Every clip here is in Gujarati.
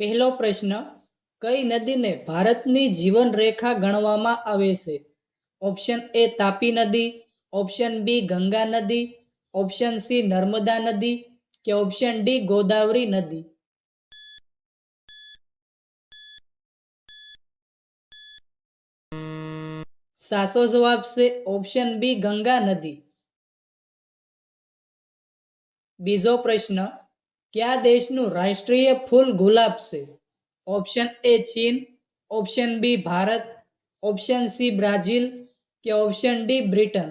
પહેલો પ્રશ્ન, કઈ નદીને ભારતની જીવન રેખા ગણવામાં આવે છે? ઓપ્શન એ તાપી નદી, ઓપ્શન બી ગંગા નદી, ઓપ્શન સી નર્મદા નદી કે ઓપ્શન ડી ગોદાવરી નદી. સાચો જવાબ છે ઓપ્શન બી ગંગા નદી. બીજો પ્રશ્ન, કયા દેશનું રાષ્ટ્રીય ફૂલ ગુલાબ છે? ઓપ્શન એ ચીન, option B Bharat, option C Brazil કે ઓપ્શન ડી બ્રિટન.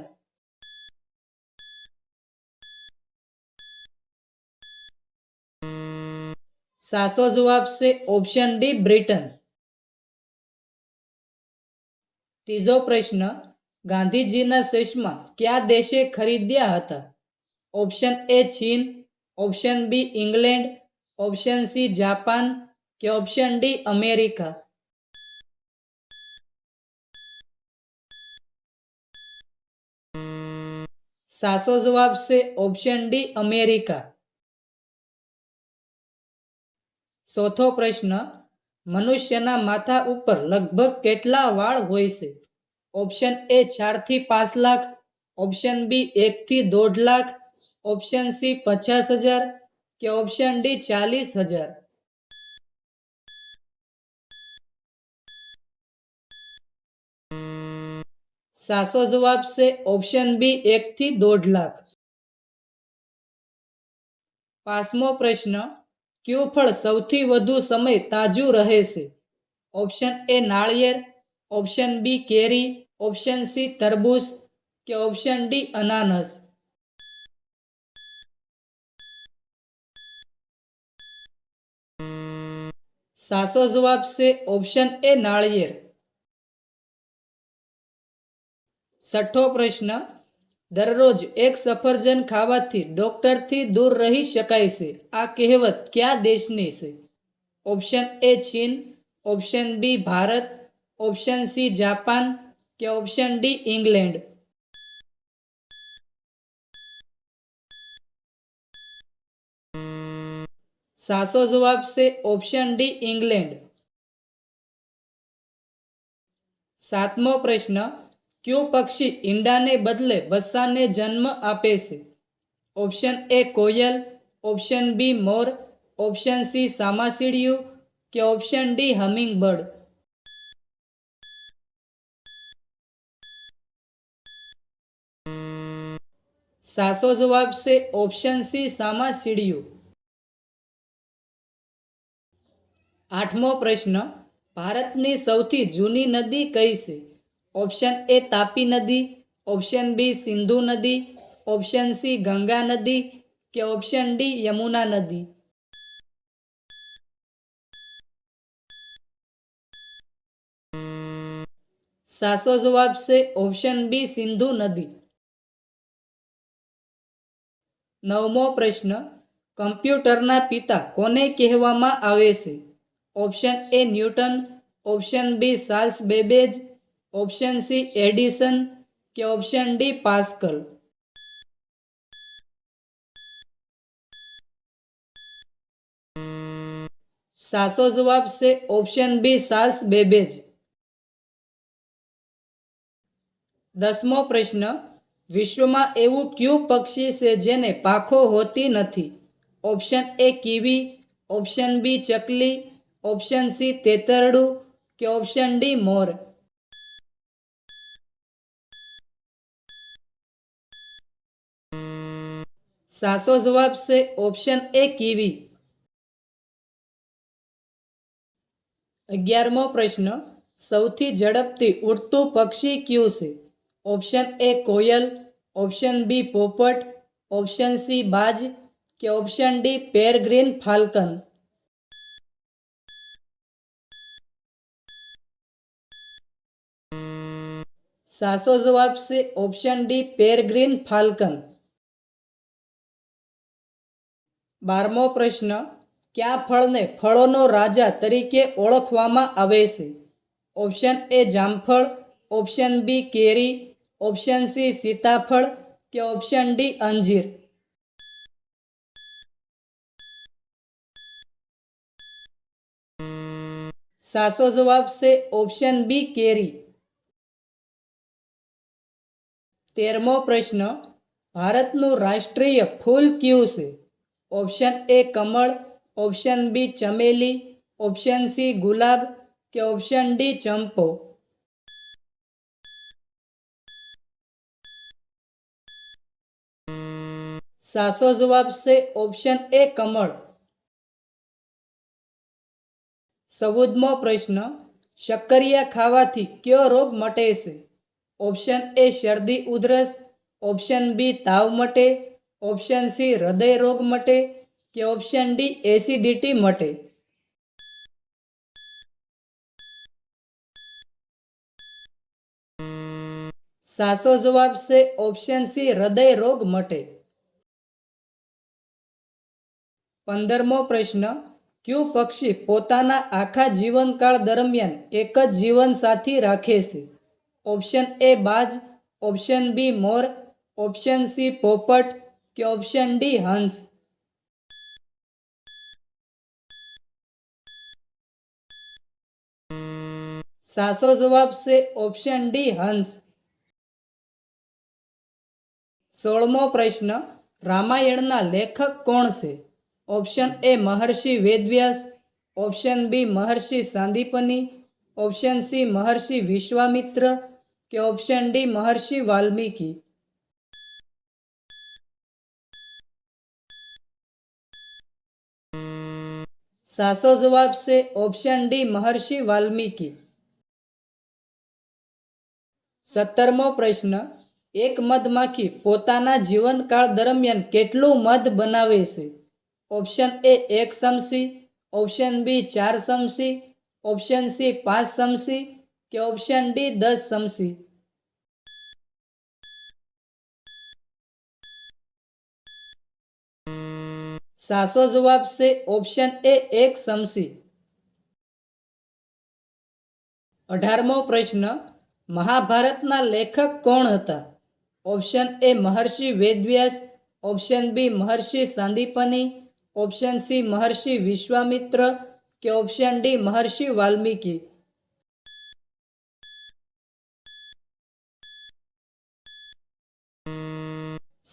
સાચો જવાબ છે ઓપ્શન ડી બ્રિટન. ત્રીજો પ્રશ્ન, ગાંધીજીના ચશ્મા કયા દેશે ખરીદ્યા હતા? ઓપ્શન એ ચીન, option B England, option C Japan કે ઓપ્શન ડી અમેરિકા. સાચો જવાબ છે ઓપ્શન ડી અમેરિકા. ચોથો પ્રશ્ન, મનુષ્યના માથા ઉપર લગભગ કેટલા વાળ હોય છે? ઓપ્શન એ 4 થી 5 લાખ, ઓપ્શન બી 1 થી 1.5 લાખ, ઓપ્શન સી 50,000 કે ઓપ્શન ડી 40,000. સાચો જવાબ છે ઓપ્શન બી 1 થી 1.5 લાખ. પાંચમો પ્રશ્ન, કયું ફળ સૌથી વધુ સમય તાજું રહે છે? ઓપ્શન એ નાળિયેર, ઓપ્શન બી કેરી, ઓપ્શન સી તરબૂચ કે ઓપ્શન ડી અનાનસ. સાચો જવાબ છે ઓપ્શન એ નાળિયેર. છઠ્ઠો પ્રશ્ન, દરરોજ એક સફરજન ખાવાથી ડોક્ટરથી દૂર રહી શકાય છે. આ કહેવત કયા દેશની છે? ઓપ્શન એ ચીન, option B Bharat, option C Japan કે ઓપ્શન ડી ઇંગ્લેન્ડ. સાચો જવાબ છે ઓપ્શન ડી ઇંગ્લેન્ડ. સાતમો પ્રશ્ન, કયું પક્ષી ઈંડાને બદલે બચ્ચાને જન્મ આપે છે? ઓપ્શન એ કોયલ, ઓપ્શન બી મોર, ઓપ્શન સી સામાસીડિયું કે ઓપ્શન ડી હમિંગબર્ડ. સાચો જવાબ છે ઓપ્શન સી સામાસીડિયું. આઠમો પ્રશ્ન, ભારતની સૌથી જૂની નદી કઈ છે? ઓપ્શન એ તાપી નદી, ઓપ્શન બી સિંધુ નદી, ઓપ્શન સી ગંગા નદી કે ઓપ્શન ડી યમુના નદી. સાચો જવાબ છે ઓપ્શન બી સિંધુ નદી. નવમો પ્રશ્ન, કમ્પ્યુટરના પિતા કોને કહેવામાં આવે છે? Option A Newton, option B Charles Babbage, option C Edison કે ઓપ્શન ડી પાસ્કલ. સાચો જવાબ છે ઓપ્શન બી ચાર્લ્સ બેબેજ. દસમો પ્રશ્ન, વિશ્વમાં એવું કયું પક્ષી છે જેને પાંખો હોતી નથી? Option A kiwi, option B ચકલી, ઓપ્શન સી તેતરડું કે ઓપ્શન ડી મોર. સાચો જવાબ છે ઓપ્શન એ કીવી. 11મો પ્રશ્ન, સૌથી ઝડપથી ઉડતું પક્ષી કયું છે? ઓપ્શન એ કોયલ, ઓપ્શન બી પોપટ, ઓપ્શન સી બાજ કે ઓપ્શન ડી પેરગ્રીન ફાલ્કન. સાચો જવાબ છે ઓપ્શન ડી પેરગ્રીન ફાલ્કન. 12મો પ્રશ્ન, કયા ફળને ફળોનો રાજા તરીકે ઓળખવામાં આવે છે? ઓપ્શન એ જામફળ, ઓપ્શન બી કેરી, ઓપ્શન સી સીતાફળ કે ઓપ્શન ડી અંજીર. સાચો જવાબ છે ઓપ્શન બી કેરી. 13મો પ્રશ્ન, ભારતનું રાષ્ટ્રીય ફૂલ કયું છે? ઓપ્શન એ કમળ, ઓપ્શન બી ચમેલી, ઓપ્શન સી ગુલાબ કે ઓપ્શન ડી ચંપો. સાચો જવાબ છે ઓપ્શન એ કમળ. 14મો પ્રશ્ન, શક્કરિયા ખાવાથી કયો રોગ મટે છે? ઓપ્શન એ શરદી ઉધરસ, ઓપ્શન બી તાવ મટે, ઓપ્શન સી હૃદય રોગ મટે કે ઓપ્શન ડી એસિડિટી મટે. સાચો જવાબ છે ઓપ્શન સી હૃદય રોગ મટે. 15મો પ્રશ્ન, કયું પક્ષી પોતાના આખા જીવનકાળ દરમિયાન એક જ જીવનસાથી રાખે છે? ઓપ્શન એ બાજ, ઓપ્શન બી મોર, ઓપ્શન સી પોપટ કે ઓપ્શન ડી હંસ. સાચો જવાબ છે ઓપ્શન ડી હંસ. 16મો પ્રશ્ન, રામાયણના લેખક કોણ છે? ઓપ્શન એ મહર્ષિ વેદવ્યાસ, ઓપ્શન બી મહર્ષિ સાંદીપની, ઓપ્શન સી મહર્ષિ વિશ્વામિત્ર કે ઓપ્શન ડી મહર્ષિ વાલ્મીકી. સાચો જવાબ છે ઓપ્શન ડી મહર્ષિ વાલ્મીકી. 17મો પ્રશ્ન, એક મધમાખી પોતાના જીવનકાળ દરમિયાન કેટલું મધ બનાવે છે? ઓપ્શન એ 1 ચમચી, ઓપ્શન બી 4 ચમચી, ઓપ્શન સી 5 ચમચી કે ઓપ્શન ડી 10 ચમચી. સાચો જવાબ છે ઓપ્શન એ 1 ચમચી. 18મો પ્રશ્ન, મહાભારતના લેખક કોણ હતા? ઓપ્શન એ મહર્ષિ વેદવ્યાસ, ઓપ્શન બી મહર્ષિ સાંદીપની, ઓપ્શન સી મહર્ષિ વિશ્વામિત્ર કે ઓપ્શન ડી મહર્ષિ વાલ્મીકી.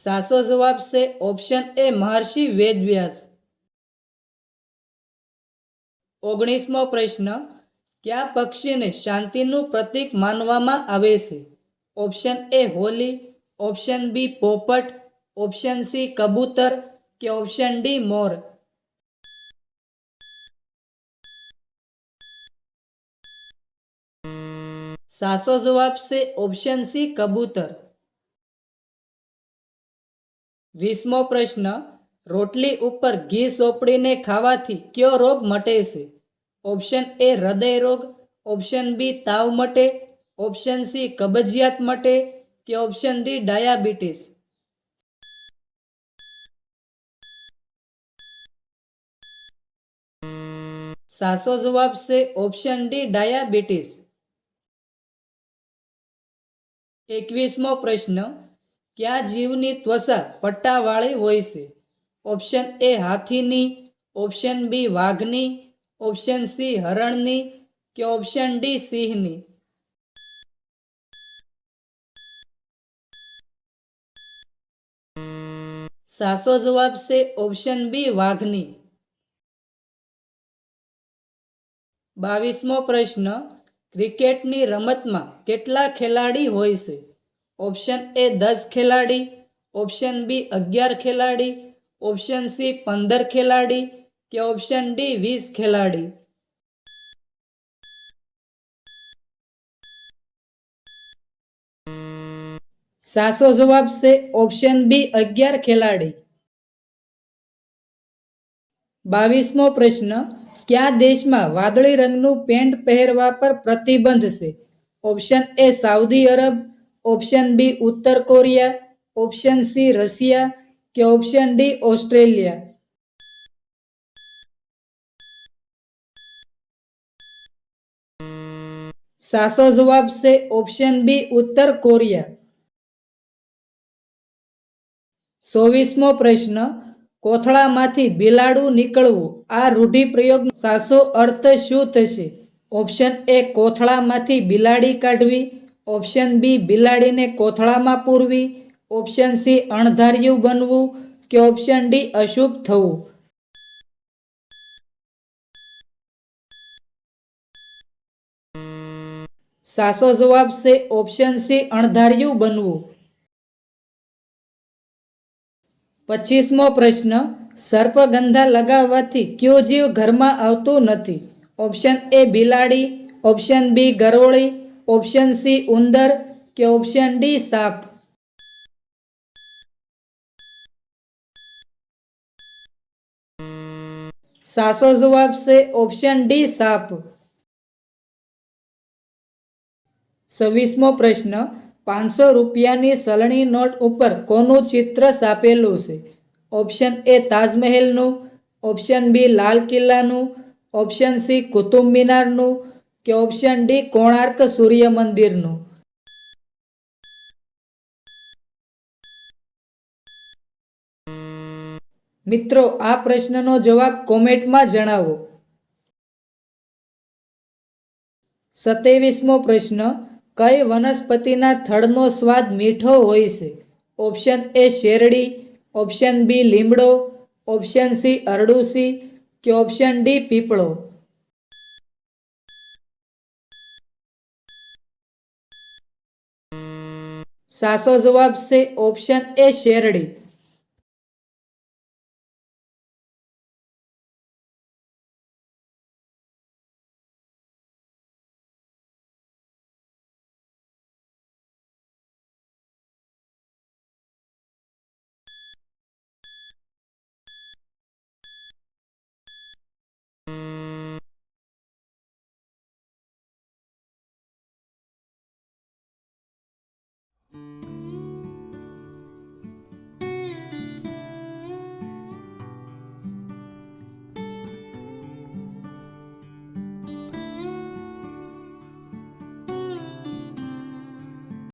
સાચો જવાબ છે ઓપ્શન એ મહર્ષિ વેદવ્યાસ. 19મો પ્રશ્ન, કયા પક્ષીને શાંતિનું પ્રતીક માનવામાં આવે છે? Option A Holi, option B પોપટ, ઓપ્શન સી કબૂતર કે ઓપ્શન ડી મોર. સાચો જવાબ છે ઓપ્શન સી કબૂતર. 20મો પ્રશ્ન, રોટલી ઉપર ઘી ચોપડીને ખાવાથી કયો રોગ મટે છે? ઓપ્શન એ હૃદય રોગ, ઓપ્શન બી તાવ મટે, ઓપ્શન સી કબજિયાત મટે કે ઓપ્શન ડી ડાયાબિટીસ. સાચો જવાબ છે ઓપ્શન ડી ડાયાબિટીસ. 21મો પ્રશ્ન, કયા જીવની ત્વચા પટ્ટાવાળી હોય છે? ઓપ્શન એ હાથીની, ઓપ્શન બી વાઘની, ઓપ્શન સી હરણની કે ઓપ્શન ડી સિંહની. સાચો જવાબ છે ઓપ્શન બી વાઘની. 22મો પ્રશ્ન, ક્રિકેટની રમતમાં કેટલા ખેલાડી હોય છે? ઓપ્શન એ 10 ખેલાડી, ઓપ્શન બી 11 ખેલાડી, ઓપ્શન સી 15 ખેલાડી કે ઓપ્શન ડી 20 ખેલાડી. સાચો જવાબ છે ઓપ્શન બી 11 ખેલાડી. 22મો પ્રશ્ન, કયા દેશમાં વાદળી રંગનું પેન્ટ પહેરવા પર પ્રતિબંધ છે? Option A Saudi Arab, option B ઉત્તર કોરિયા, ઓપ્શન સી રશિયા કે ઓપ્શન ડી ઓસ્ટ્રેલિયા. સાચો જવાબ છે ઓપ્શન બી ઉત્તર કોરિયા. 24મો પ્રશ્ન, કોથળામાંથી બિલાડું નીકળવું આ રૂઢિપ્રયોગનો સાચો અર્થ શું થશે? ઓપ્શન એ કોથળામાંથી બિલાડી કાઢવી, ઓપ્શન બી બિલાડીને કોથળામાં પૂરવી, ઓપ્શન સી અણધાર્યું બનવું કે ઓપ્શન ડી અશુભ થવું. સાચો જવાબ છે ઓપ્શન સી અણધાર્યું બનવું. 25મો પ્રશ્ન, સર્પગંધા લગાવવાથી કયો જીવ ઘરમાં આવતું નથી? ઓપ્શન એ બિલાડી, ઓપ્શન બી ગરોળી, ઓપ્શન સી ઉંદર કે ઓપ્શન ડી સાપ. સાચો જવાબ છે ઓપ્શન ડી સાપ. 26મો પ્રશ્ન, 500 રૂપિયાની ચલણી નોટ ઉપર કોનું ચિત્ર છાપેલું છે? ઓપ્શન એ તાજમહેલનું, ઓપ્શન બી લાલ કિલ્લાનું, ઓપ્શન સી કુતુબ મિનારનું કે ઓપ્શન ડી કોણાર્ક સૂર્ય મંદિરનું. મિત્રો, આ પ્રશ્નનો જવાબ કોમેન્ટમાં જણાવો. 27મો પ્રશ્ન, કઈ વનસ્પતિના થડનો સ્વાદ મીઠો હોય છે? ઓપ્શન એ શેરડી, ઓપ્શન બી લીમડો, ઓપ્શન સી અરડુસી કે ઓપ્શન ડી પીપળો. સાચો જવાબ છે ઓપ્શન એ શેરડી.